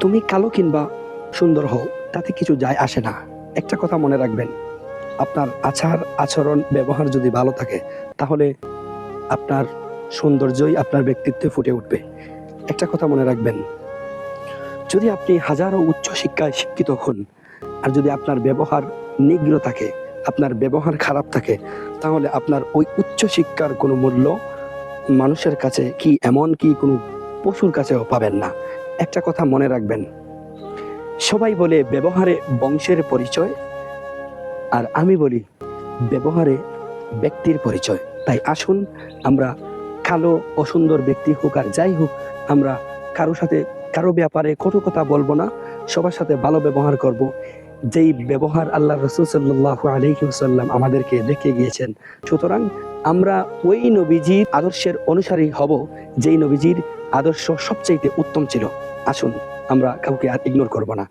তুমি কালো কিংবা সুন্দর হও, তাতে কিছু যায় আসে না। একটা কথা মনে রাখবেন, আপনার আচার আচরণ ব্যবহার যদি ভালো থাকে, তাহলে আপনার সৌন্দর্যই আপনার ব্যক্তিত্বে ফুটে উঠবে। একটা কথা মনে রাখবেন, যদি আপনি হাজারো উচ্চ শিক্ষায় শিক্ষিত হন, আর যদি আপনার ব্যবহার নিগ্ন থাকে, আপনার ব্যবহার খারাপ থাকে, তাহলে আপনার ওই উচ্চ শিক্ষার কোনো মূল্য মানুষের কাছে কি এমন কি কোনো পশুর কাছেও পাবেন না। একটা কথা মনে রাখবেন, সবাই বলে ব্যবহারে বংশের পরিচয়, আর আমি বলি ব্যবহারে ব্যক্তির পরিচয়। তাই আসুন আমরা কালো অসুন্দর ব্যক্তি হোক আর যাই হোক, আমরা কারো ব্যাপারে কটু কথা বলবো না, সবার সাথে ভালো ব্যবহার করব। যেই ব্যবহার আল্লাহ রাসূল সাল্লাল্লাহু আলাইহি ওয়াসাল্লাম আমাদেরকে দেখে গিয়েছেন, সুতরাং আমরা ওই নবীজির আদর্শের অনুসারী হব, যেই নবীজির আদর্শ সবচাইতে উত্তম ছিল। আসুন আমরা কাউকে আর ইগনোর করব না।